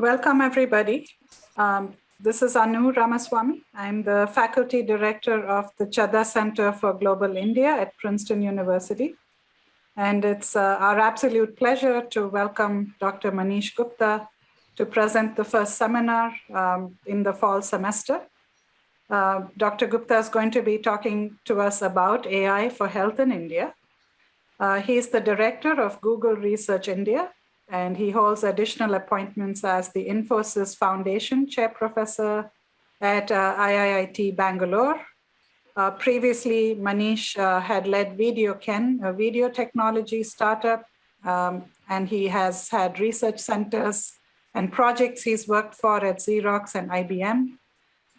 Welcome, everybody. This is Anu Ramaswamy. I'm the faculty director of the Chadha Center for Global India at Princeton University. And it's our absolute pleasure to welcome Dr. Manish Gupta to present the first seminar in the fall semester. Dr. Gupta is going to be talking to us about AI for health in India. He's the director of Google Research India, and he holds additional appointments as the Infosys Foundation Chair Professor at IIT Bangalore. Previously, Manish had led VideoKen, a video technology startup, and he has had research centers and projects he's worked for at Xerox and IBM.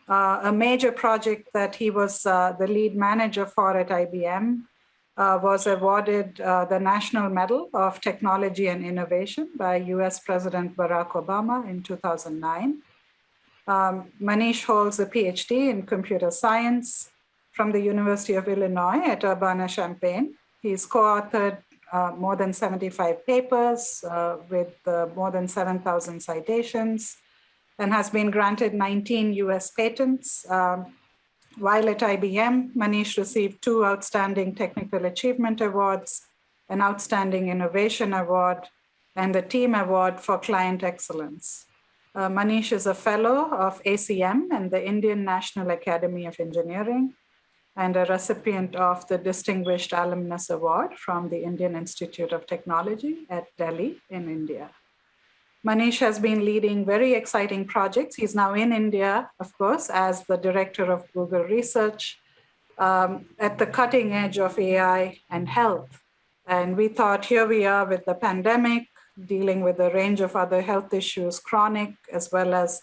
A major project that he was the lead manager for at IBM was awarded the National Medal of Technology and Innovation by US President Barack Obama in 2009. Manish holds a PhD in computer science from the University of Illinois at Urbana-Champaign. He's co-authored more than 75 papers with more than 7,000 citations and has been granted 19 US patents. While at IBM, Manish received 2 Outstanding Technical Achievement Awards, an Outstanding Innovation Award, and the Team Award for Client Excellence. Manish is a fellow of ACM and the Indian National Academy of Engineering, and a recipient of the Distinguished Alumnus Award from the Indian Institute of Technology at Delhi in India. Manish has been leading very exciting projects. He's now in India, of course, as the director of Google Research at the cutting edge of AI and health. And we thought, here we are with the pandemic, dealing with a range of other health issues, chronic, as well as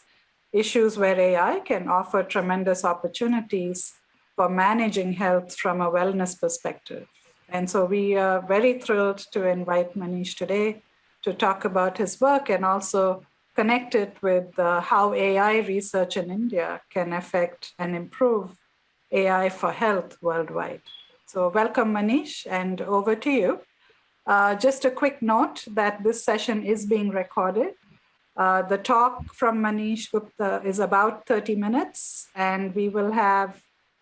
issues where AI can offer tremendous opportunities for managing health from a wellness perspective. And so we are very thrilled to invite Manish today to talk about his work and also connect it with how AI research in India can affect and improve AI for health worldwide. So welcome, Manish, and over to you. Just a quick note that this session is being recorded. The talk from Manish Gupta is about 30 minutes, and we will have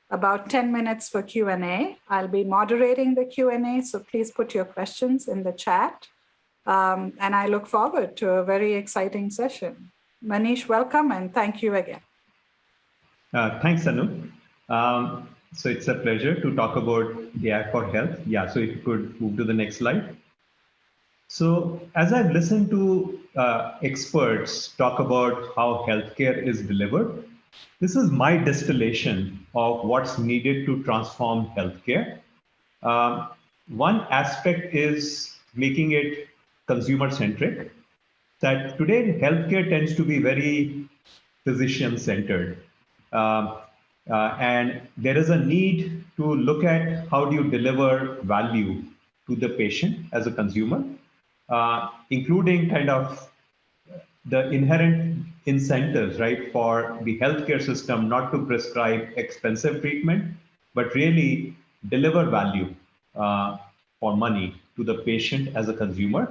about 10 minutes for Q&A. I'll be moderating the Q&A, so please put your questions in the chat. And I look forward to a very exciting session. Manish, welcome, and thank you again. Thanks, Anu. So it's a pleasure to talk about AI for health. Yeah, so if you could move to the next slide. So as I've listened to experts talk about how healthcare is delivered, this is my distillation of what's needed to transform healthcare. One aspect is making it consumer-centric, that today healthcare tends to be very physician-centered. And there is a need to look at how do you deliver value to the patient as a consumer, including kind of the inherent incentives, right, for the healthcare system not to prescribe expensive treatment, but really deliver value for money to the patient as a consumer,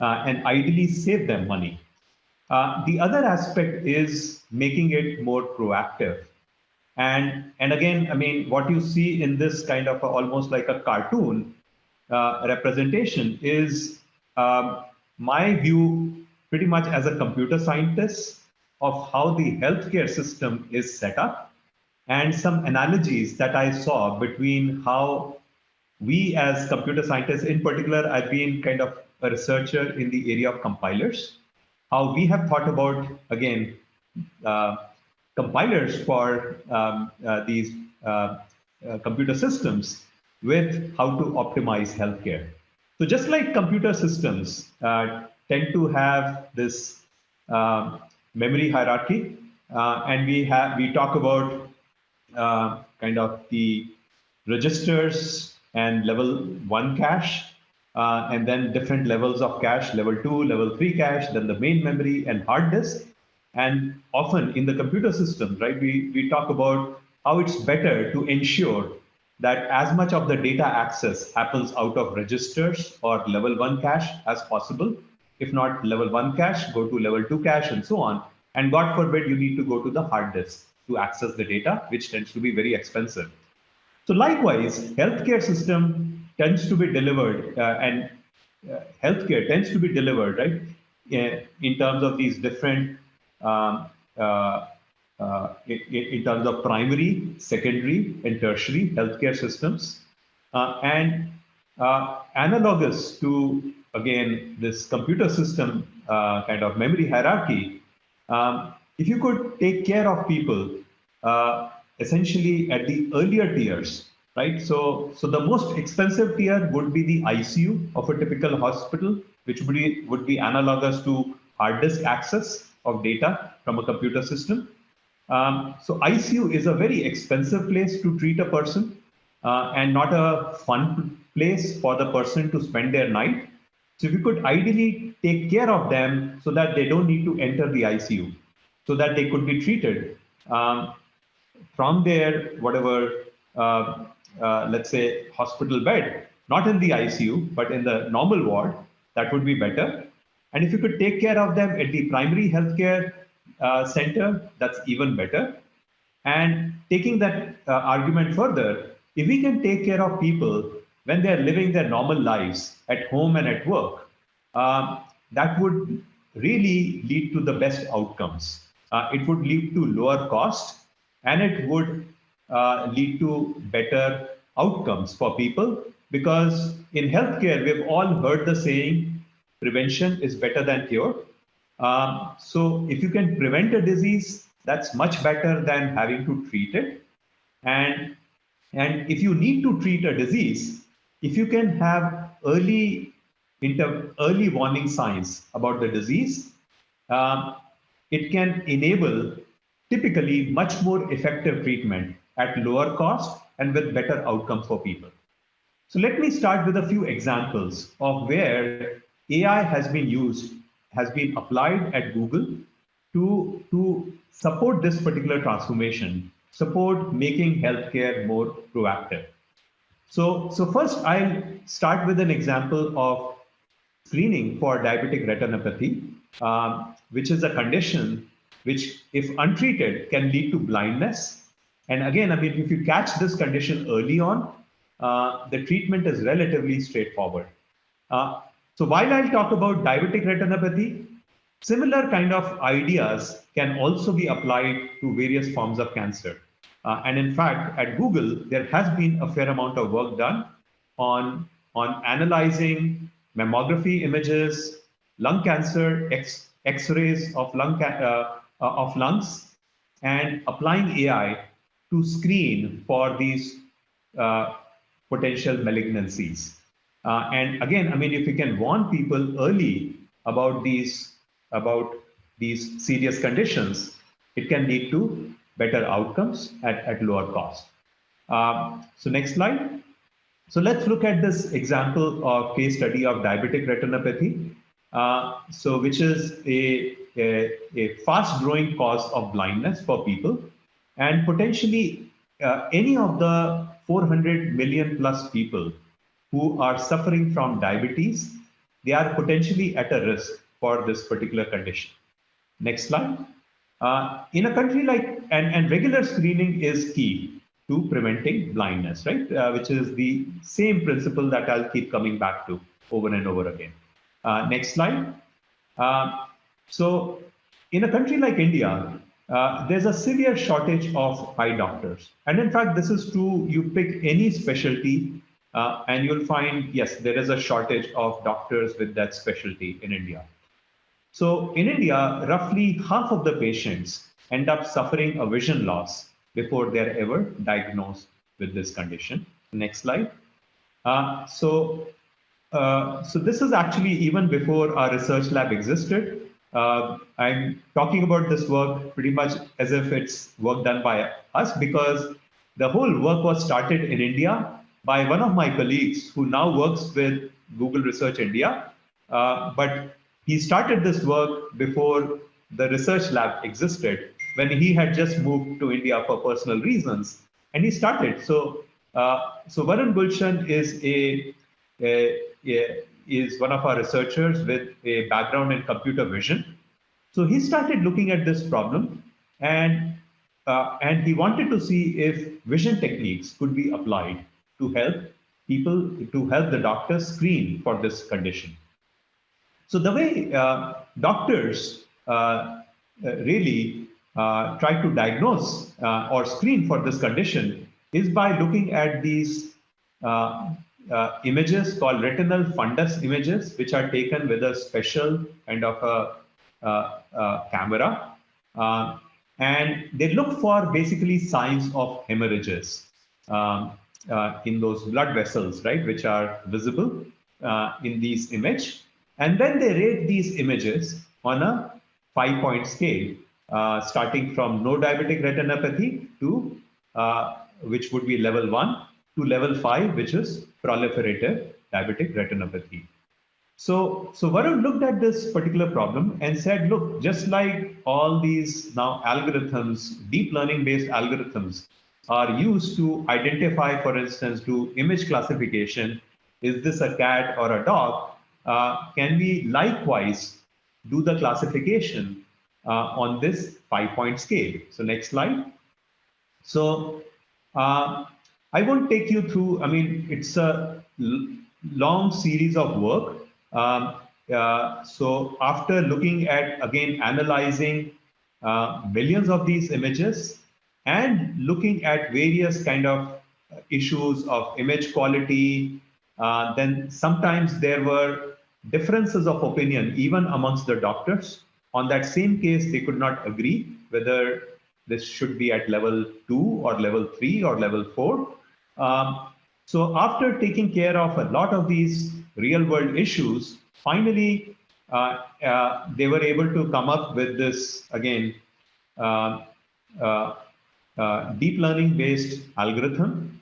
and ideally save them money. The other aspect is making it more proactive. And again, I mean, what you see in this kind of almost like a cartoon representation is my view pretty much as a computer scientist of how the healthcare system is set up, and some analogies that I saw between how we as computer scientists, in particular, I've been kind of a researcher in the area of compilers, how we have thought about, again, compilers for these computer systems with how to optimize healthcare. So just like computer systems tend to have this memory hierarchy, and we talk about kind of the registers and level 1 cache, and then different levels of cache, level 2, level 3 cache, then the main memory and hard disk. And often in the computer system, right, we talk about how it's better to ensure that as much of the data access happens out of registers or level 1 cache as possible, if not level 1 cache, go to level 2 cache and so on. And God forbid, you need to go to the hard disk to access the data, which tends to be very expensive. So likewise, healthcare system tends to be delivered and healthcare tends to be delivered, right, in terms of these different, um, uh, in terms of primary, secondary, and tertiary healthcare systems. And analogous to, again, this computer system kind of memory hierarchy, if you could take care of people essentially at the earlier tiers, right? So the most expensive tier would be the ICU of a typical hospital, which would be analogous to hard disk access of data from a computer system. So ICU is a very expensive place to treat a person and not a fun place for the person to spend their night. So if you could ideally take care of them so that they don't need to enter the ICU, so that they could be treated from their whatever, let's say, hospital bed, not in the ICU, but in the normal ward, that would be better. And if you could take care of them at the primary healthcare center, that's even better. And taking that argument further, if we can take care of people when they're living their normal lives at home and at work, that would really lead to the best outcomes. It would lead to lower cost and it would lead to better outcomes for people, because in healthcare, we've all heard the saying, prevention is better than cure. So if you can prevent a disease, that's much better than having to treat it. And, and if you need to treat a disease, if you can have early warning signs about the disease, um, it can enable typically much more effective treatment at lower cost and with better outcomes for people. So let me start with a few examples of where AI has been applied at Google to support this particular transformation, support making healthcare more proactive. So first, I'll start with an example of screening for diabetic retinopathy, which is a condition which, if untreated, can lead to blindness. And again, I mean, if you catch this condition early on, the treatment is relatively straightforward. So while I'll talk about diabetic retinopathy, similar kind of ideas can also be applied to various forms of cancer. And in fact, at Google, there has been a fair amount of work done on analyzing mammography images, lung cancer, X-rays of of lungs, and applying AI to screen for these potential malignancies. And again, I mean, if we can warn people early about these serious conditions, it can lead to better outcomes at lower cost. So next slide. So let's look at this example of case study of diabetic retinopathy, which is a fast-growing cause of blindness for people, and potentially any of the 400 million plus people who are suffering from diabetes, they are potentially at a risk for this particular condition. Next slide. In a country like, and regular screening is key to preventing blindness, right? Which is the same principle that I'll keep coming back to over and over again. Next slide. So in a country like India, there's a severe shortage of eye doctors. And in fact, this is true, you pick any specialty and you'll find, yes, there is a shortage of doctors with that specialty in India. So in India, roughly half of the patients end up suffering a vision loss before they're ever diagnosed with this condition. Next slide. So this is actually even before our research lab existed. I'm talking about this work pretty much as if it's work done by us, because the whole work was started in India by one of my colleagues who now works with Google Research India. But he started this work before the research lab existed, when he had just moved to India for personal reasons, and he started. So Varun Gulshan is is one of our researchers with a background in computer vision. So he started looking at this problem, and he wanted to see if vision techniques could be applied to help people, to help the doctors screen for this condition. So the way doctors really try to diagnose or screen for this condition is by looking at these images called retinal fundus images, which are taken with a special kind of a camera. And they look for basically signs of hemorrhages in those blood vessels, right, which are visible in these image. And then they rate these images on a 5-point scale, starting from no diabetic retinopathy to which would be level 1 to level 5, which is proliferative diabetic retinopathy. So Varun looked at this particular problem and said, look, just like all these now algorithms, deep learning based algorithms are used to identify, for instance, do image classification, is this a cat or a dog? Can we likewise do the classification on this 5-point scale? So next slide. So I won't take you through, I mean, it's a long series of work. So after looking at, again, analyzing millions of these images and looking at various kind of issues of image quality, then sometimes there were differences of opinion even amongst the doctors. On that same case, they could not agree whether this should be at level 2 or level 3 or level 4. So after taking care of a lot of these real world issues, finally, they were able to come up with this, again, deep learning based algorithm,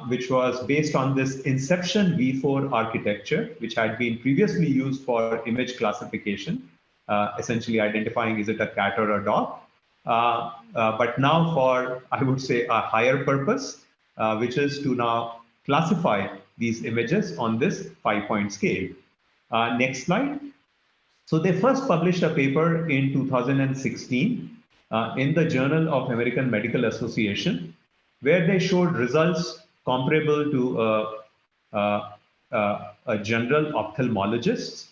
which was based on this Inception V4 architecture, which had been previously used for image classification, essentially identifying is it a cat or a dog. But now for, I would say, a higher purpose, which is to now classify these images on this 5-point scale. Next slide. So they first published a paper in 2016 in the Journal of American Medical Association, where they showed results comparable to a general ophthalmologist.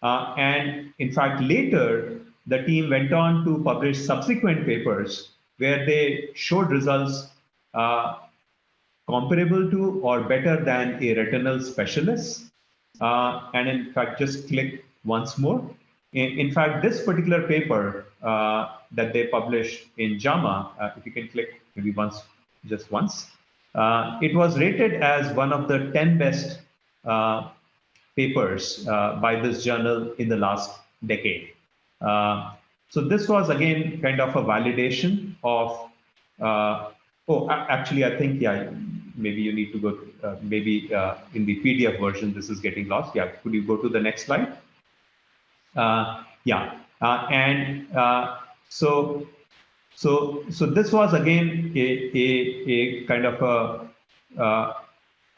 And in fact, later, the team went on to publish subsequent papers where they showed results comparable to or better than a retinal specialist. And in fact, just click once more. In fact, this particular paper that they published in JAMA, if you can click maybe once, just once, it was rated as one of the 10 best papers by this journal in the last decade. So this was, again, kind of a validation of, actually, I think, yeah, maybe you need to go, maybe in the PDF version, this is getting lost. Yeah, could you go to the next slide? So this was, again, a kind of a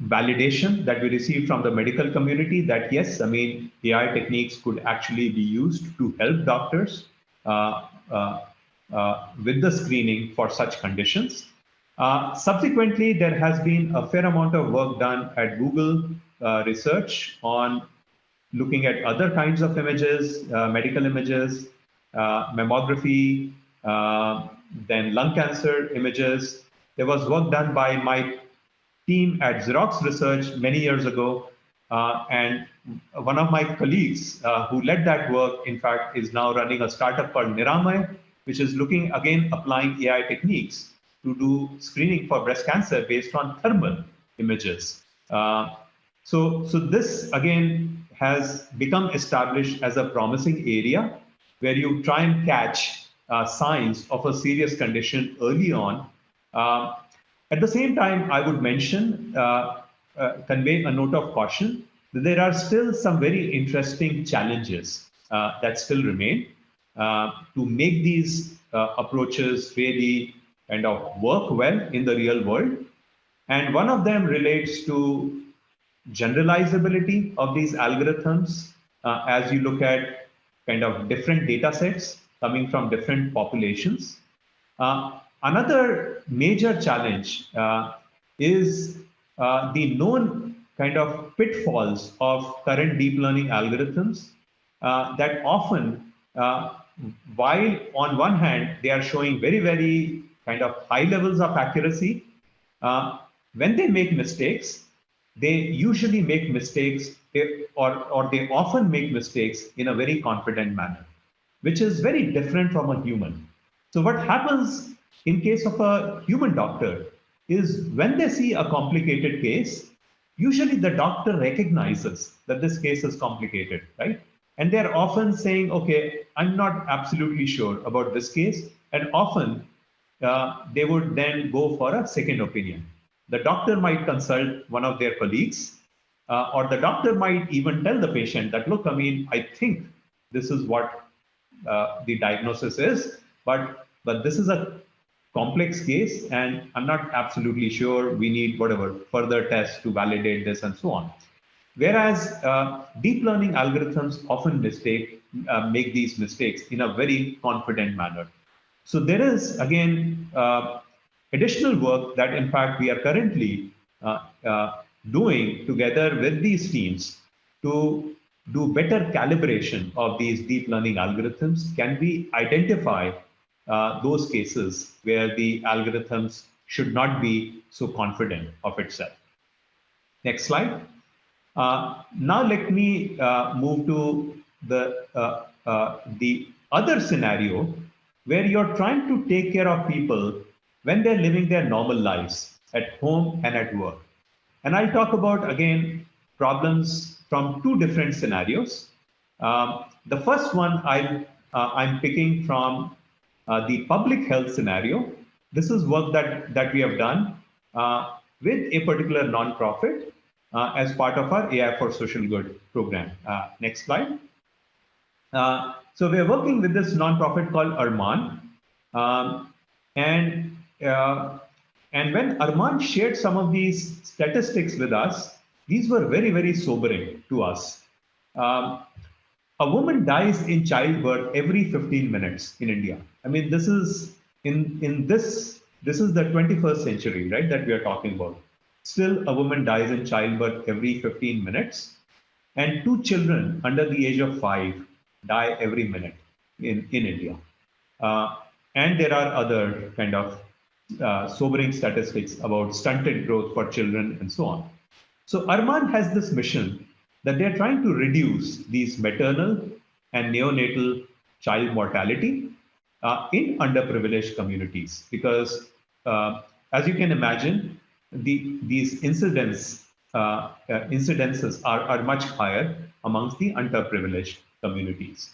validation that we received from the medical community that, yes, I mean, AI techniques could actually be used to help doctors with the screening for such conditions. Subsequently, there has been a fair amount of work done at Google research on looking at other kinds of images, medical images, mammography, then lung cancer images. There was work done by my team at Xerox Research many years ago. And one of my colleagues who led that work, in fact, is now running a startup called Niramay, which is looking, again, applying AI techniques to do screening for breast cancer based on thermal images. So this, again, has become established as a promising area where you try and catch signs of a serious condition early on. At the same time, I would mention, convey a note of caution, that there are still some very interesting challenges that still remain to make these approaches really kind of work well in the real world. And one of them relates to generalizability of these algorithms as you look at kind of different data sets coming from different populations. Another major challenge is the known kind of pitfalls of current deep learning algorithms that often, while on one hand they are showing very, very kind of high levels of accuracy, when they make mistakes, they usually make mistakes or they often make mistakes in a very confident manner, which is very different from a human. So what happens in case of a human doctor is when they see a complicated case, usually the doctor recognizes that this case is complicated, right? And they're often saying, okay, I'm not absolutely sure about this case. And often they would then go for a second opinion. The doctor might consult one of their colleagues, or the doctor might even tell the patient that, look, I mean, I think this is what the diagnosis is, but this is a complex case, and I'm not absolutely sure. We need whatever further tests to validate this and so on. Whereas deep learning algorithms often make these mistakes in a very confident manner. So there is, again, additional work that, in fact, we are currently doing together with these teams to do better calibration of these deep learning algorithms. Can we identify those cases where the algorithms should not be so confident of itself? Next slide. Now let me move to the other scenario where you're trying to take care of people when they're living their normal lives at home and at work. And I'll talk about, again, problems from two different scenarios. The first one I'm picking from the public health scenario. This is work that we have done with a particular nonprofit as part of our AI for Social Good program. Next slide. So we're working with this nonprofit called Arman, and when Arman shared some of these statistics with us, these were very, very sobering to us. A woman dies in childbirth every 15 minutes in India. I mean, this is this is the 21st century, right? That we are talking about. Still, a woman dies in childbirth every 15 minutes, and 2 children under the age of 5 die every minute in India. And there are other kind of sobering statistics about stunted growth for children and so on. So Arman has this mission that they're trying to reduce these maternal and neonatal child mortality in underprivileged communities, because as you can imagine, these incidences are much higher amongst the underprivileged communities.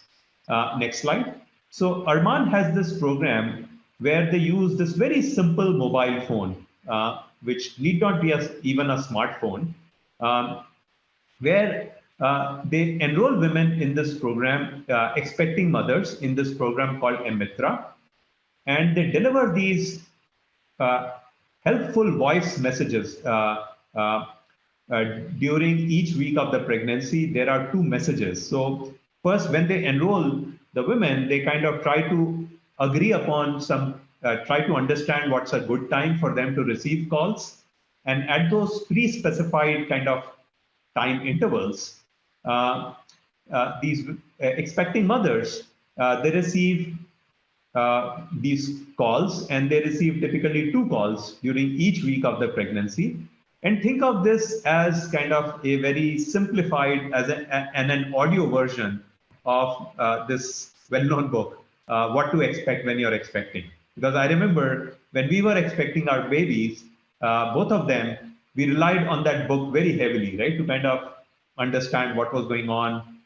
Next slide. So Arman has this program where they use this very simple mobile phone, which need not be even a smartphone, where they enroll women in this program, expecting mothers in this program called Mitra, and they deliver these helpful voice messages during each week of the pregnancy. There are 2 messages. So first, when they enroll the women, they kind of try to agree upon try to understand what's a good time for them to receive calls. And at those pre-specified kind of time intervals, these expecting mothers, they receive these calls, and they receive typically 2 calls during each week of the pregnancy. And think of this as kind of a very simplified and an audio version of this well-known book, What to Expect When You're Expecting. Because I remember when we were expecting our babies, both of them, we relied on that book very heavily, right, to kind of understand what was going on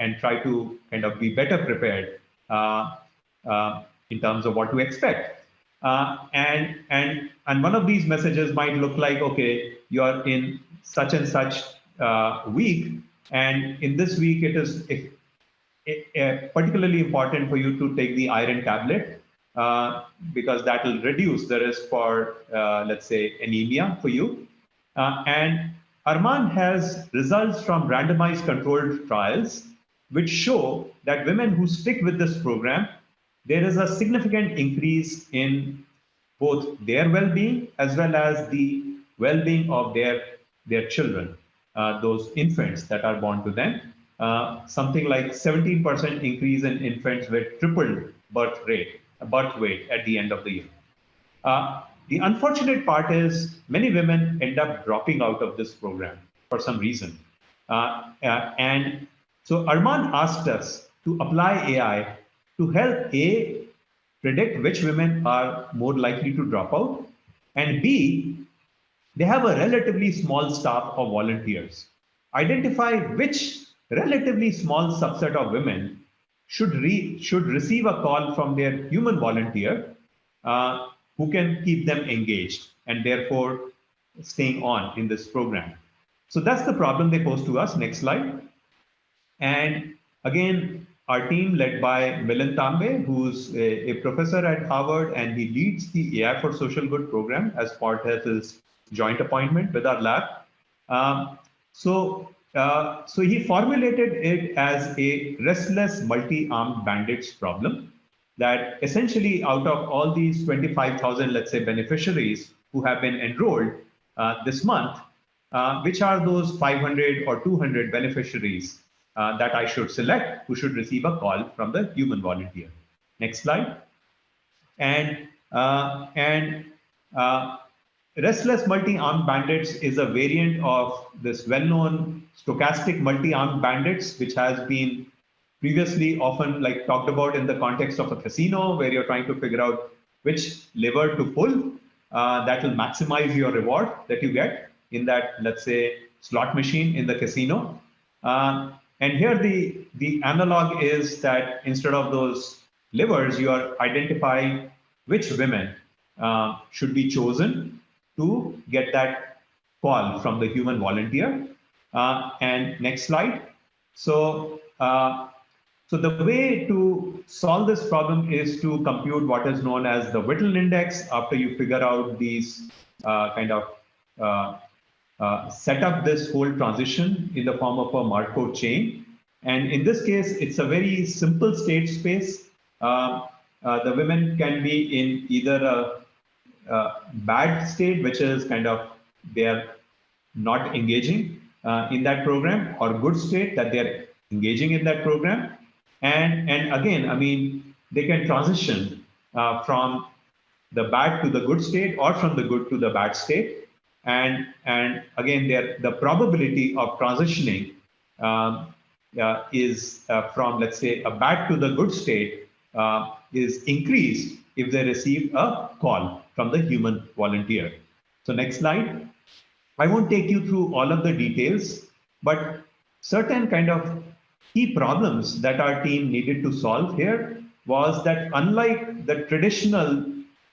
and try to kind of be better prepared in terms of what to expect. And one of these messages might look like, okay, you're in such and such week, and in this week it is particularly important for you to take the iron tablet because that will reduce the risk for, let's say, anemia for you. And Arman has results from randomized controlled trials which show that women who stick with this program, there is a significant increase in both their well-being as well as the well-being of their children, those infants that are born to them. Something like 17% increase in infants with tripled birth weight at the end of the year. The unfortunate part is many women end up dropping out of this program for some reason. And so Arman asked us to apply AI to help A, predict which women are more likely to drop out, and B, they have a relatively small staff of volunteers. Identify which relatively small subset of women should receive a call from their human volunteer who can keep them engaged and therefore staying on in this program. So that's the problem they pose to us. Next slide. And again, our team led by Milind Tambe, who's a professor at Harvard, and he leads the AI for Social Good program as part of his joint appointment with our lab. So he formulated it as a restless multi-armed bandits problem that essentially out of all these 25,000, let's say, beneficiaries who have been enrolled this month, which are those 500 or 200 beneficiaries that I should select who should receive a call from the human volunteer. Next slide. And restless multi-armed bandits is a variant of this well-known stochastic multi-armed bandits, which has been previously often like talked about in the context of a casino, where you're trying to figure out which lever to pull that will maximize your reward that you get in that, let's say, slot machine in the casino. And here the analog is that instead of those levers, you are identifying which women should be chosen to get that call from the human volunteer. And next slide. So the way to solve this problem is to compute what is known as the Whittle index after you figure out these set up this whole transition in the form of a Markov chain. And in this case, it's a very simple state space. The women can be in either a bad state, which is kind of they're not engaging in that program, or good state that they're engaging in that program. And again, I mean, they can transition from the bad to the good state or from the good to the bad state. And again, the probability of transitioning is from, let's say, a bad to the good state is increased if they receive a call from the human volunteer. So next slide. I won't take you through all of the details, but certain kind of key problems that our team needed to solve here was that unlike the traditional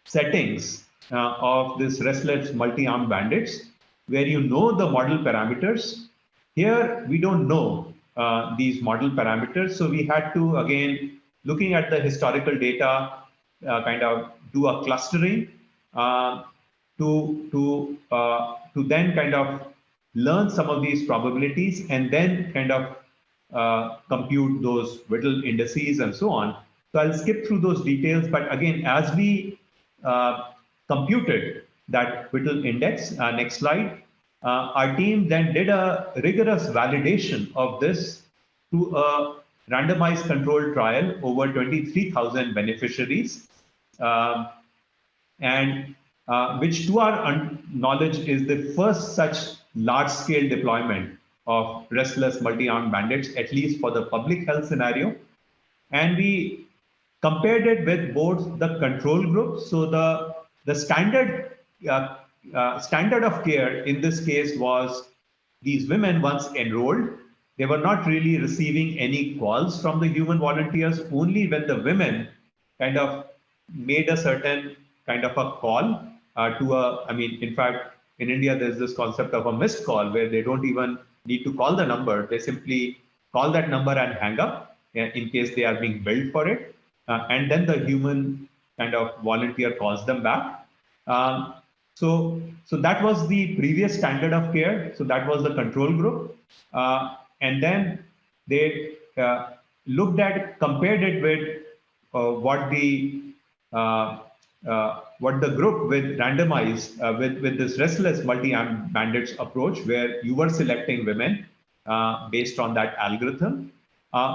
settings of this restless multi-armed bandits, where you know the model parameters, here we don't know these model parameters. So we had to, again, looking at the historical data, kind of do a clustering to then kind of learn some of these probabilities and then kind of compute those Whittle indices and so on. So I'll skip through those details, but again, as we computed that Whittle index, next slide, our team then did a rigorous validation of this through a randomized controlled trial over 23,000 beneficiaries, and which to our knowledge is the first such large-scale deployment of restless multi-armed bandits, at least for the public health scenario. And we compared it with both the control group. So the standard standard of care in this case was these women once enrolled, they were not really receiving any calls from the human volunteers. Only when the women kind of made a certain kind of a call to a, I mean, in fact, in India, there's this concept of a missed call where they don't even need to call the number. They simply call that number and hang up in case they are being billed for it. And then the human kind of volunteer calls them back. So that was the previous standard of care. So that was the control group. And then they compared it with uh, what the group with randomized with this restless multi-armed bandits approach, where you were selecting women based on that algorithm,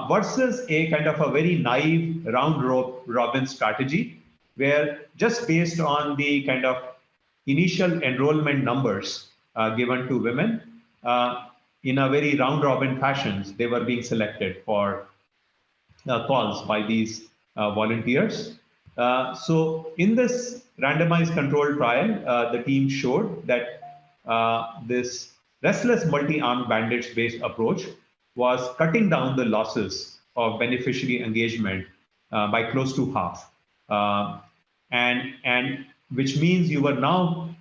versus a kind of a very naive robin strategy, where just based on the kind of initial enrollment numbers given to women in a very round robin fashions, they were being selected for calls by these volunteers. So in this randomized controlled trial, the team showed that this restless multi-armed bandits based approach was cutting down the losses of beneficiary engagement by close to half. And which means you were now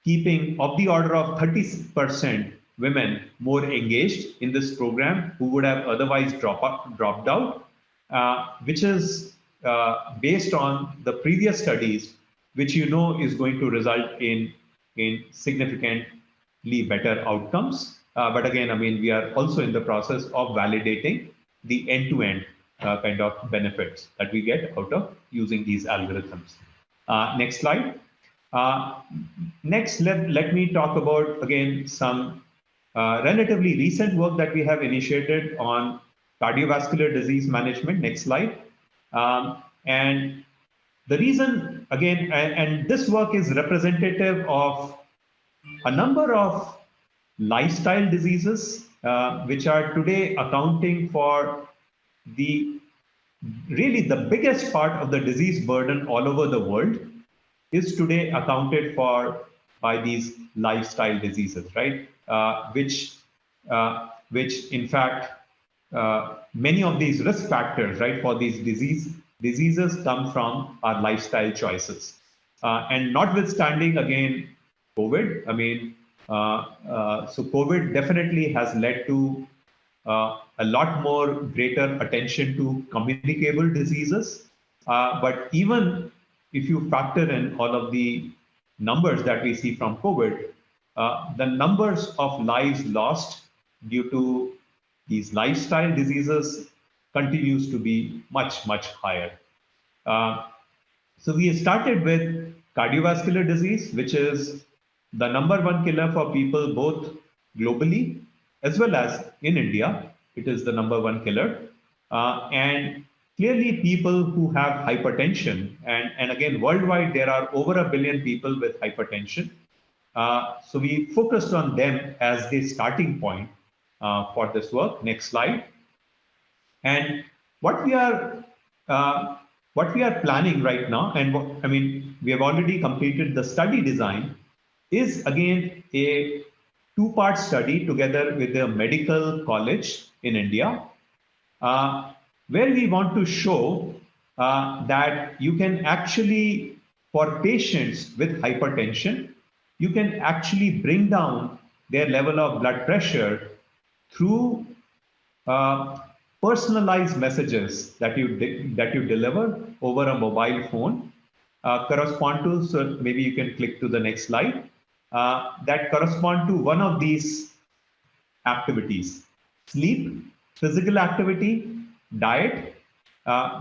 keeping of the order of 30% women more engaged in this program who would have otherwise dropped out, which is based on the previous studies, which you know is going to result in significantly better outcomes. But again, I mean, we are also in the process of validating the end-to-end kind of benefits that we get out of using these algorithms. Next slide. Uh, Next, let me talk about, again, some relatively recent work that we have initiated on cardiovascular disease management. Next slide. And the reason, again, and this work is representative of a number of lifestyle diseases, which are today accounting for the really the biggest part of the disease burden all over the world is today accounted for by these lifestyle diseases, right? Which in fact, many of these risk factors, right, for these diseases come from our lifestyle choices. And notwithstanding, again, COVID, I mean, so COVID definitely has led to a lot more greater attention to communicable diseases. But even if you factor in all of the numbers that we see from COVID, the numbers of lives lost due to these lifestyle diseases continues to be much, much higher. Uh, so we started with cardiovascular disease, which is the number one killer for people both globally as well as in India. It is the number one killer. And clearly people who have hypertension, and again, worldwide, there are over 1 billion people with hypertension. So we focused on them as the starting point for this work. Next slide. And what we are uh, what we are planning right now, and I mean, we have already completed the study design, is again a two-part study together with the medical college in India, where we want to show that you can actually, for patients with hypertension, you can actually bring down their level of blood pressure through uh, personalized messages that you deliver over a mobile phone correspond to, so maybe you can click to the next slide, that correspond to one of these activities: sleep, physical activity, diet,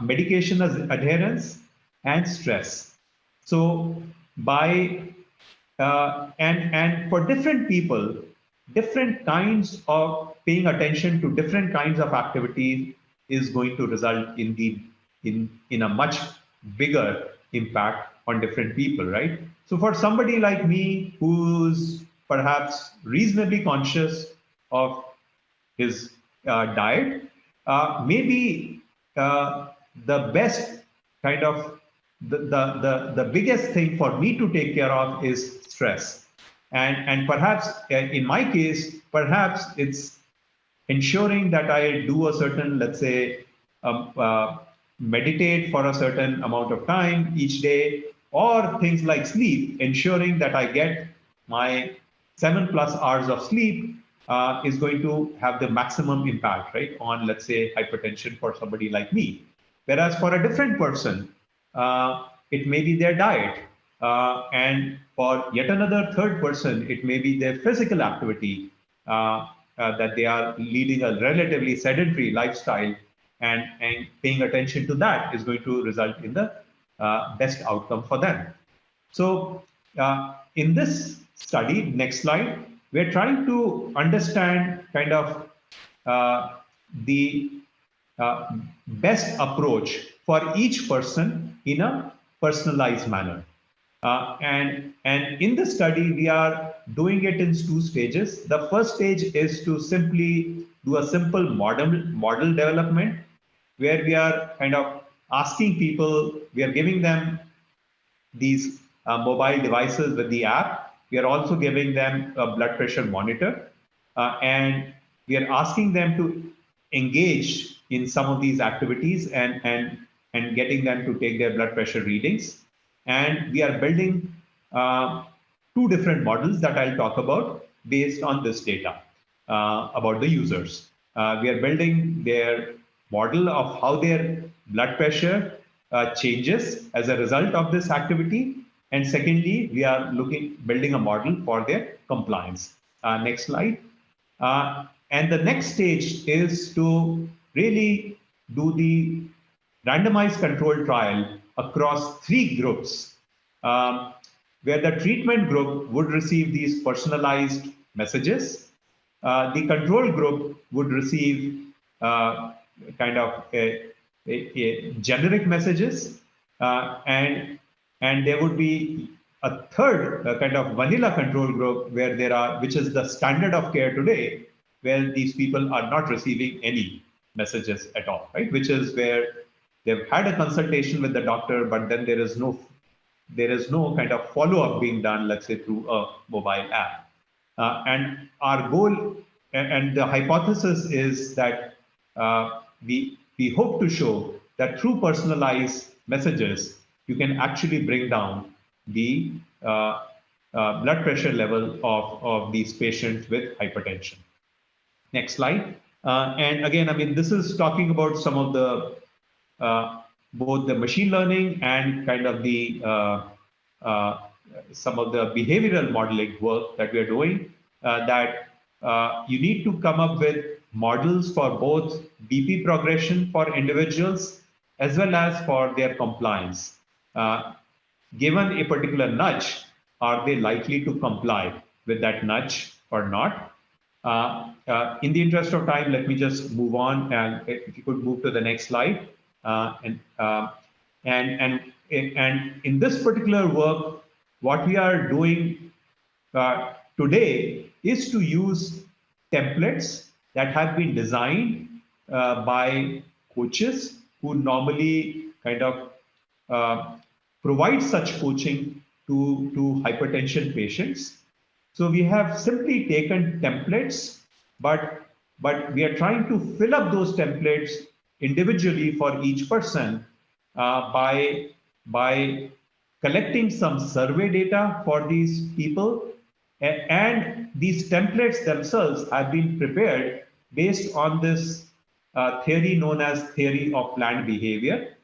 medication adherence, and stress. So and for different people, different kinds of paying attention to different kinds of activities is going to result in a much bigger impact on different people, right? So for somebody like me, who's perhaps reasonably conscious of his diet, maybe the best kind of the biggest thing for me to take care of is stress. And perhaps in my case, perhaps it's ensuring that I do a certain, let's say, meditate for a certain amount of time each day, or things like sleep, ensuring that I get my 7+ hours of sleep is going to have the maximum impact, right, on, let's say, hypertension for somebody like me. Whereas for a different person, it may be their diet. And for yet another third person, it may be their physical activity that they are leading a relatively sedentary lifestyle, and paying attention to that is going to result in the best outcome for them. So in this study, next slide, we're trying to understand kind of the best approach for each person in a personalized manner. And in the study, we are doing it in two stages. The first stage is to simply do a simple model development, where we are kind of asking people, we are giving them these mobile devices with the app. We are also giving them a blood pressure monitor, and we are asking them to engage in some of these activities, and getting them to take their blood pressure readings. And we are building two different models that I'll talk about based on this data about the users. We are building their model of how their blood pressure changes as a result of this activity. And secondly, we are building a model for their compliance. Next slide. And the next stage is to really do the randomized control trial across three groups, um, where the treatment group would receive these personalized messages. The control group would receive kind of a generic messages, and there would be a third kind of vanilla control group where which is the standard of care today, where these people are not receiving any messages at all, right? Which is where they've had a consultation with the doctor, but then there is no kind of follow-up being done, let's say through a mobile app. And our goal and the hypothesis is that we hope to show that through personalized messages, you can actually bring down the blood pressure level of these patients with hypertension. Next slide. And again, I mean, this is talking about some of the both the machine learning and kind of the some of the behavioral modeling work that we are doing, that you need to come up with models for both BP progression for individuals as well as for their compliance. Given a particular nudge, are they likely to comply with that nudge or not? In the interest of time, let me just move on, and if you could move to the next slide. And in this particular work, what we are doing today is to use templates that have been designed by coaches who normally kind of provide such coaching to hypertension patients. So we have simply taken templates, but we are trying to fill up those templates individually for each person by collecting some survey data for these people. And these templates themselves have been prepared based on this theory known as theory of planned behavior,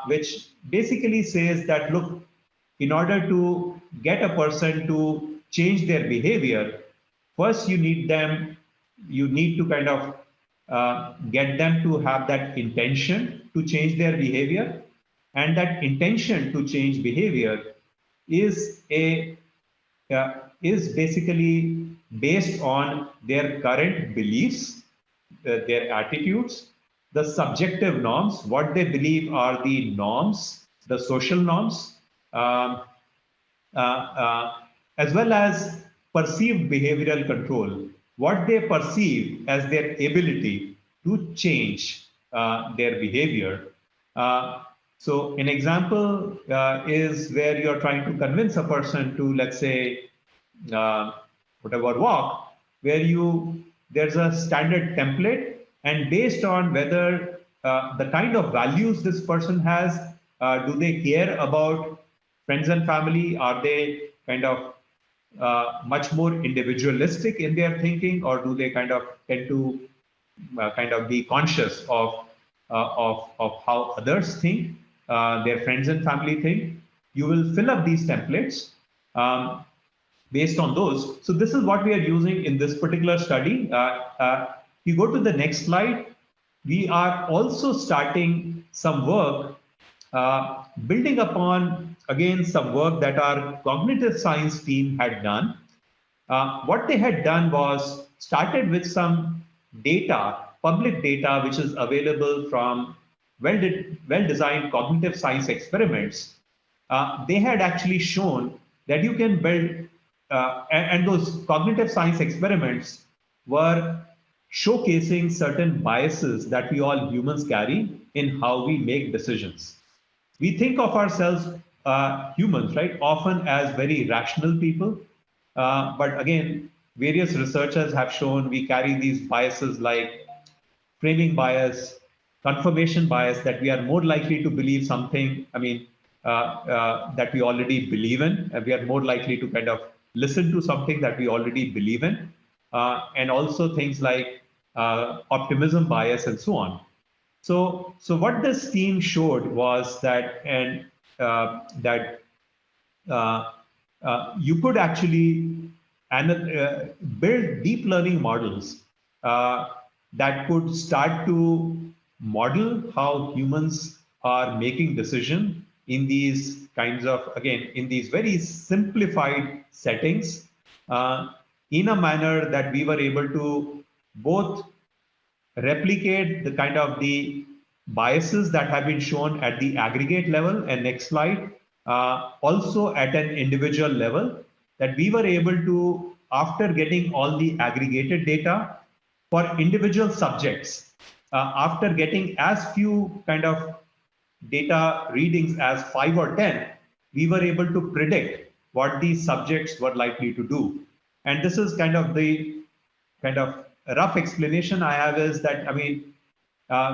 which basically says that, look, in order to get a person to change their behavior, first you need to kind of get them to have that intention to change their behavior. And that intention to change behavior is basically based on their current beliefs, their attitudes, the subjective norms, what they believe are the norms, the social norms, um, as well as perceived behavioral control, what they perceive as their ability to change their behavior. So an example is where you're trying to convince a person to, let's say, whatever walk, where there's a standard template, and based on whether the kind of values this person has, do they care about friends and family? Are they kind of much more individualistic in their thinking, or do they kind of tend to kind of be conscious of how others think, their friends and family think? you will fill up these templates based on those. So this is what we are using in this particular study. You go to the next slide. We are also starting some work building upon, again, some work that our cognitive science team had done. What they had done was started with some data, public data, which is available from well-designed cognitive science experiments. They had actually shown that you can build, and those cognitive science experiments were showcasing certain biases that we all humans carry in how we make decisions. We think of ourselves, humans, right, often as very rational people. But again, various researchers have shown we carry these biases like framing bias, confirmation bias, that we are more likely to believe something, that we already believe in, and we are more likely to kind of listen to something that we already believe in, and also things like optimism bias and so on. So what this team showed was that, and that uh, you could actually build deep learning models uh, that could start to model how humans are making decision in these kinds of, again, in these very simplified settings, in a manner that we were able to both replicate the kind of the biases that have been shown at the aggregate level, and next slide, also at an individual level, that we were able to, after getting all the aggregated data for individual subjects, after getting as few kind of data readings as 5 or 10, we were able to predict what these subjects were likely to do. And this is kind of the kind of rough explanation I have, is that,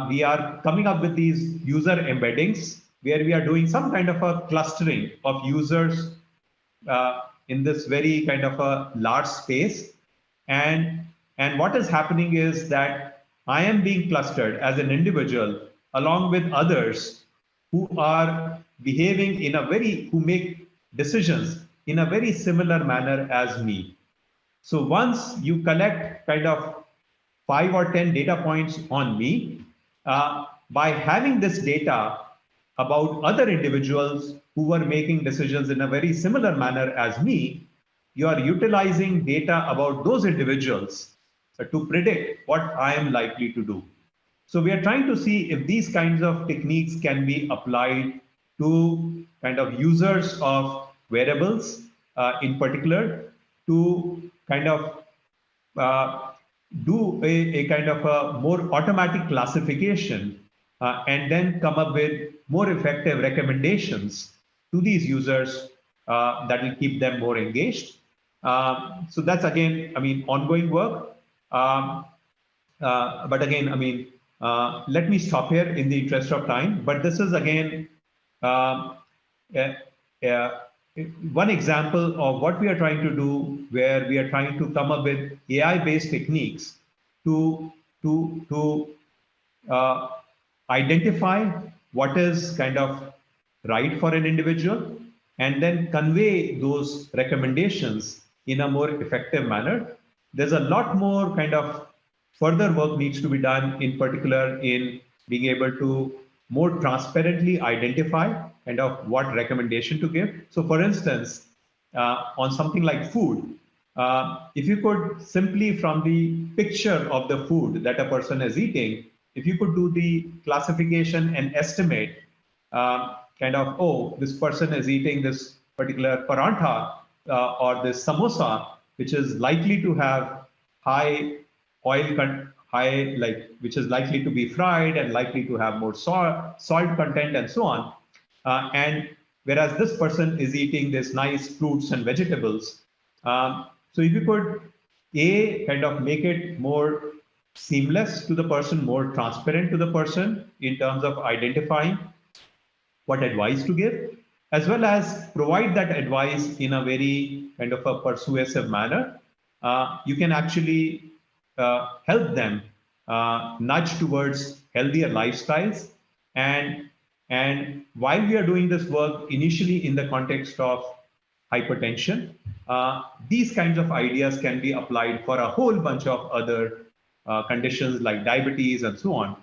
we are coming up with these user embeddings where we are doing some kind of a clustering of users in this very kind of a large space. And, and what is happening is that I am being clustered as an individual along with others who are behaving in a very, who make decisions in a very similar manner as me. So once you collect kind of 5 or 10 data points on me, by having this data about other individuals who were making decisions in a very similar manner as me, you are utilizing data about those individuals to predict what I am likely to do. So we are trying to see if these kinds of techniques can be applied to kind of users of wearables, in particular, to kind of uh, do a kind of a more automatic classification, and then come up with more effective recommendations to these users that will keep them more engaged. So that's, again, ongoing work. Um, but again, let me stop here in the interest of time. But this is, again, um, uh, uh, one example of what we are trying to do, where we are trying to come up with AI-based techniques to uh, identify what is kind of right for an individual, and then convey those recommendations in a more effective manner. There's a lot more kind of further work needs to be done, in particular in being able to more transparently identify kind of what recommendation to give. So for instance, on something like food, if you could simply, from the picture of the food that a person is eating, if you could do the classification and estimate, kind of, oh, this person is eating this particular parantha or this samosa, which is likely to have high high, like, which is likely to be fried and likely to have more salt content and so on. And whereas this person is eating this nice fruits and vegetables. So if you could, A, kind of make it more seamless to the person, more transparent to the person in terms of identifying what advice to give, as well as provide that advice in a very kind of a persuasive manner, you can actually help them nudge towards healthier lifestyles, and And while we are doing this work, initially in the context of hypertension, these kinds of ideas can be applied for a whole bunch of other conditions like diabetes and so on,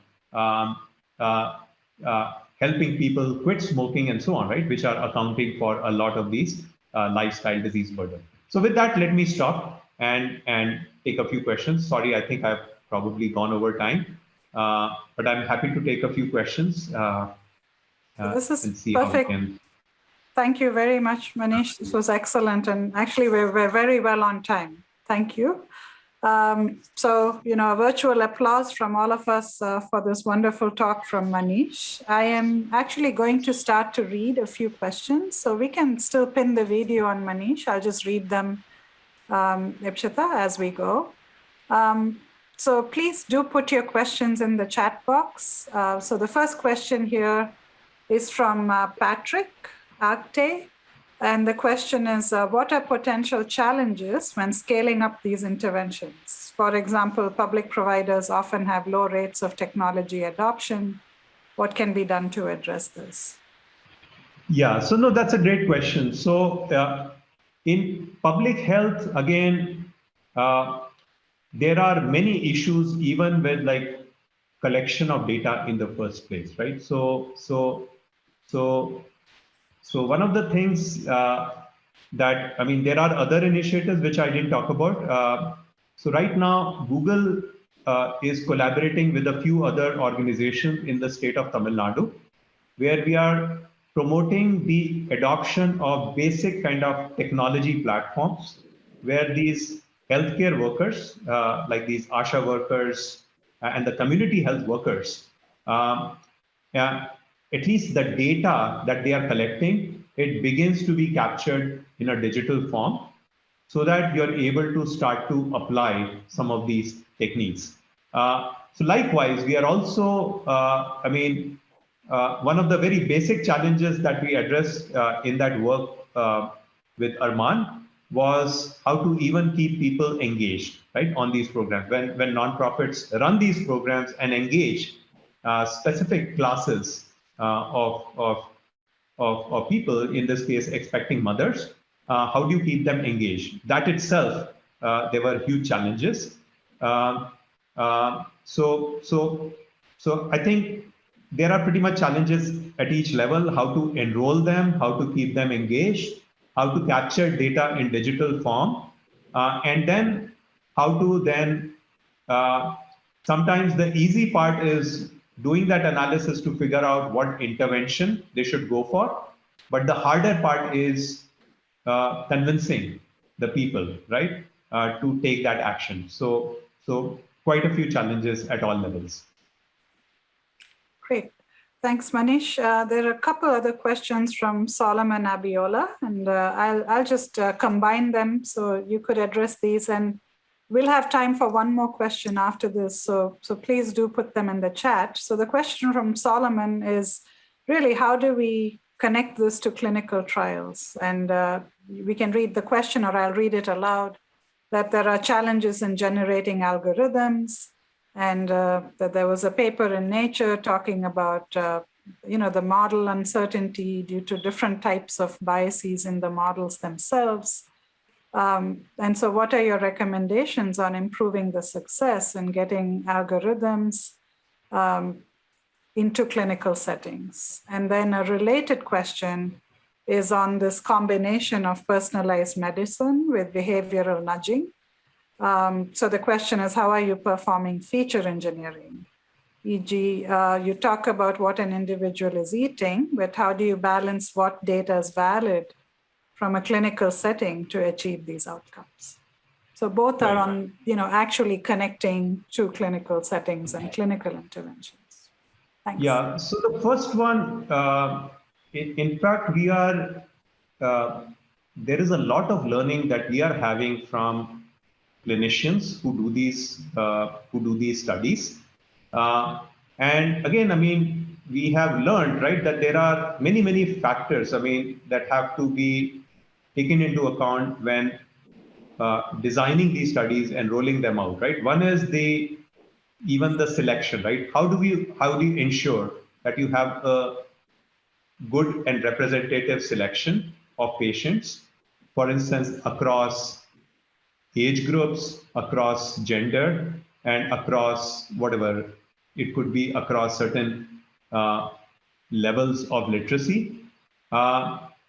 helping people quit smoking and so on, right, which are accounting for a lot of these lifestyle disease burden. So with that, let me stop and take a few questions. Sorry, I think I've probably gone over time, but I'm happy to take a few questions. This is and see perfect. how we can. Thank you very much, Manish. This was excellent. And actually, we're very well on time. Thank you. So, a virtual applause from all of us for this wonderful talk from Manish. I am actually going to start to read a few questions. So we can still pin the video on Manish. I'll just read them, Ipshita, as we go. So please do put your questions in the chat box. So the first question here is from Patrick Agte. And the question is, what are potential challenges when scaling up these interventions? For example, public providers often have low rates of technology adoption. What can be done to address this? Yeah, so no, that's a great question. So in public health, again, there are many issues even with like collection of data in the first place, right? So one of the things that, I mean, there are other initiatives which I didn't talk about. So right now, Google is collaborating with a few other organizations in the state of Tamil Nadu, where we are promoting the adoption of basic kind of technology platforms, where these healthcare workers, like these ASHA workers and the community health workers, at least the data that they are collecting, it begins to be captured in a digital form so that you're able to start to apply some of these techniques. So likewise, we are also, one of the very basic challenges that we addressed in that work with Arman was how to even keep people engaged, right, on these programs. When nonprofits run these programs and engage specific classes of people, in this case, expecting mothers, how do you keep them engaged? That itself, there were huge challenges. So I think there are pretty much challenges at each level: how to enroll them, how to keep them engaged, how to capture data in digital form, and then how to then, sometimes the easy part is doing that analysis to figure out what intervention they should go for. But the harder part is convincing the people, right, to take that action. So quite a few challenges at all levels. Great. Thanks, Manish. There are a couple other questions from Solomon Abiola, and I'll just combine them so you could address these, and we'll have time for one more question after this. So please do put them in the chat. So the question from Solomon is really, how do we connect this to clinical trials? And we can read the question, or I'll read it aloud, that there are challenges in generating algorithms, and that there was a paper in Nature talking about, the model uncertainty due to different types of biases in the models themselves. And so what are your recommendations on improving the success in getting algorithms into clinical settings? And then a related question is on this combination of personalized medicine with behavioral nudging. So the question is, how are you performing feature engineering? E.g., you talk about what an individual is eating, but how do you balance what data is valid from a clinical setting to achieve these outcomes? So both are on, actually connecting to clinical settings and clinical interventions. Thanks. Yeah, so the first one, in fact, we are, there is a lot of learning that we are having from clinicians who do these studies. And again, I mean, we have learned, right, that there are many, many factors, I mean, that have to be taken into account when designing these studies and rolling them out, right? One is even the selection, right? How do you ensure that you have a good and representative selection of patients, for instance, across age groups, across gender, and across whatever it could be across certain levels of literacy.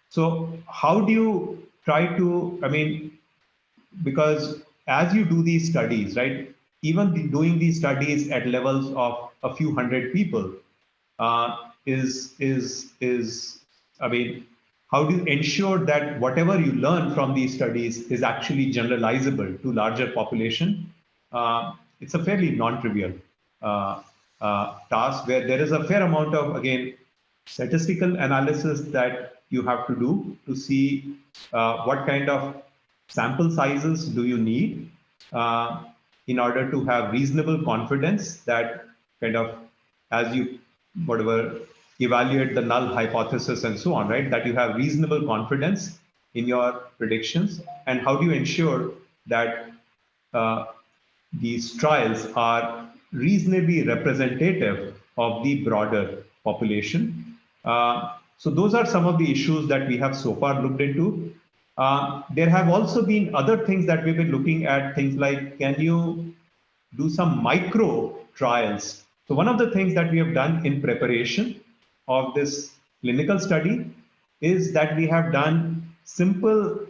So how do you try to, I mean, because as you do these studies, right, even doing these studies at levels of a few hundred people is I mean, how do you ensure that whatever you learn from these studies is actually generalizable to larger population? It's a fairly non-trivial task where there is a fair amount of, again, statistical analysis that you have to do to see what kind of sample sizes do you need in order to have reasonable confidence that kind of, as you whatever evaluate the null hypothesis and so on, right, that you have reasonable confidence in your predictions, and how do you ensure that these trials are reasonably representative of the broader population. So those are some of the issues that we have so far looked into. There have also been other things that we've been looking at, things like, can you do some micro trials? So one of the things that we have done in preparation of this clinical study is that we have done simple,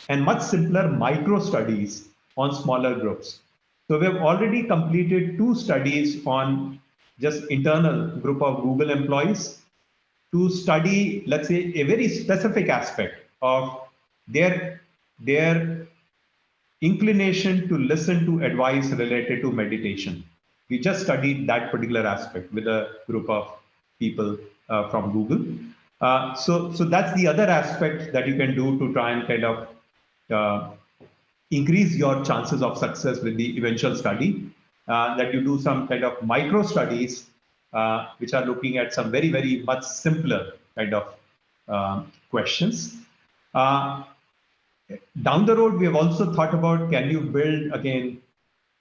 and much simpler micro studies on smaller groups. So we have already completed 2 studies on just internal group of Google employees to study, let's say, a very specific aspect of their inclination to listen to advice related to meditation. We just studied that particular aspect with a group of people from Google. So that's the other aspect that you can do to try and kind of increase your chances of success with the eventual study, that you do some kind of micro studies, which are looking at some very, very much simpler kind of questions. Down the road, we have also thought about, can you build, again,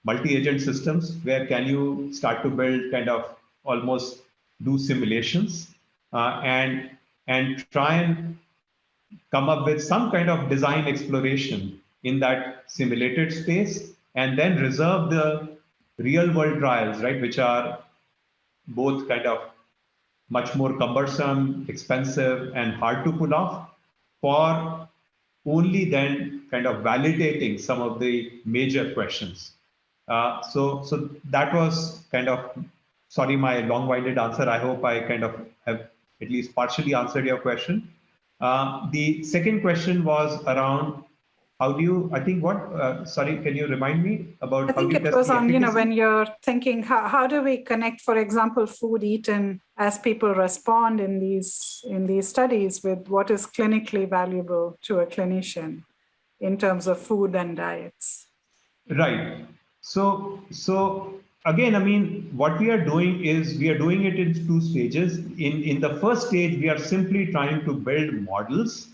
multi-agent systems where can you start to build kind of almost do simulations and try and come up with some kind of design exploration in that simulated space, and then reserve the real world trials, right, which are both kind of much more cumbersome, expensive, and hard to pull off, for only then kind of validating some of the major questions. So that was kind of, sorry, my long-winded answer. I hope I kind of have at least partially answered your question. The second question was around how do you, I think what, sorry, can you remind me about I how think do you it test was the on, efficacy? when you're thinking, how do we connect, for example, food eaten as people respond in these studies with what is clinically valuable to a clinician in terms of food and diets? Right. So again, I mean, what we are doing is we are doing it in 2 stages. In the first stage, we are simply trying to build models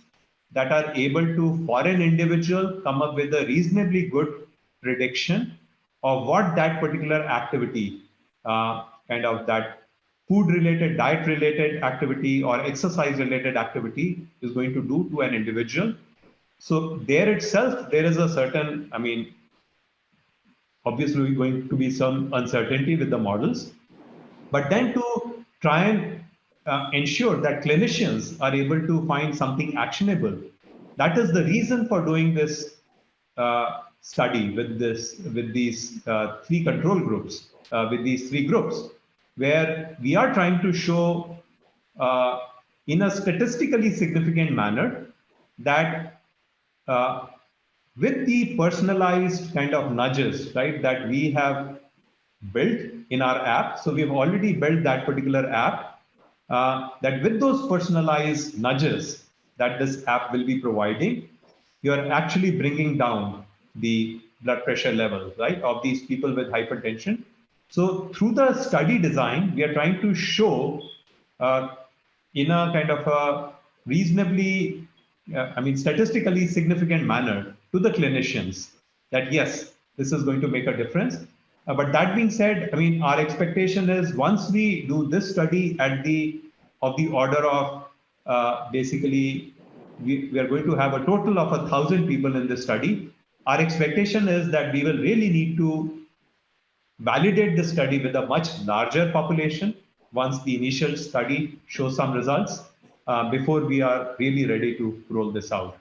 that are able to, for an individual, come up with a reasonably good prediction of what that particular activity, kind of that food-related, diet-related activity or exercise-related activity is going to do to an individual. So there itself, there is a certain, I mean, obviously going to be some uncertainty with the models, but then to try and ensure that clinicians are able to find something actionable. That is the reason for doing this study with these 3 control groups, with these 3 groups, where we are trying to show uh, in a statistically significant manner that with the personalized kind of nudges, right, that we have built in our app. So we've already built that particular app, that with those personalized nudges that this app will be providing, you're actually bringing down the blood pressure level, right, of these people with hypertension. So through the study design, we are trying to show in a kind of a reasonably, I mean, statistically significant manner to the clinicians that yes, this is going to make a difference. But that being said, I mean, our expectation is once we do this study at the of the order of basically, we are going to have a total of 1,000 people in this study. Our expectation is that we will really need to validate the study with a much larger population once the initial study shows some results before we are really ready to roll this out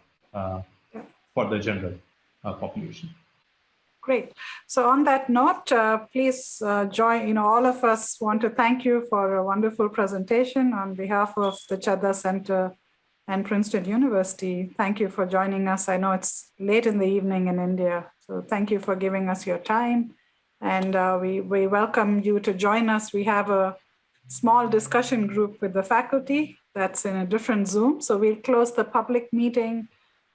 for the general population. Great. So on that note, please join, all of us want to thank you for a wonderful presentation on behalf of the Chadha Center and Princeton University. Thank you for joining us. I know it's late in the evening in India, so thank you for giving us your time. And we welcome you to join us. We have a small discussion group with the faculty that's in a different Zoom. So we'll close the public meeting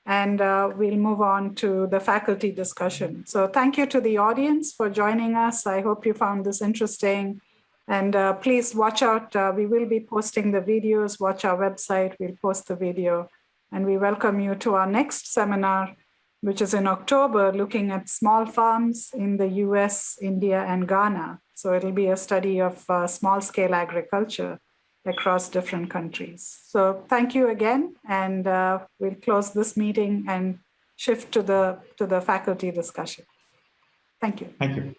and we'll move on to the faculty discussion. So thank you to the audience for joining us. I hope you found this interesting. And please watch out. We will be posting the videos. Watch our website. We'll post the video. And we welcome you to our next seminar, which is in October, looking at small farms in the US, India, and Ghana. So it'll be a study of small-scale agriculture across different countries. So thank you again, and we'll close this meeting and shift to the faculty discussion. Thank you. Thank you.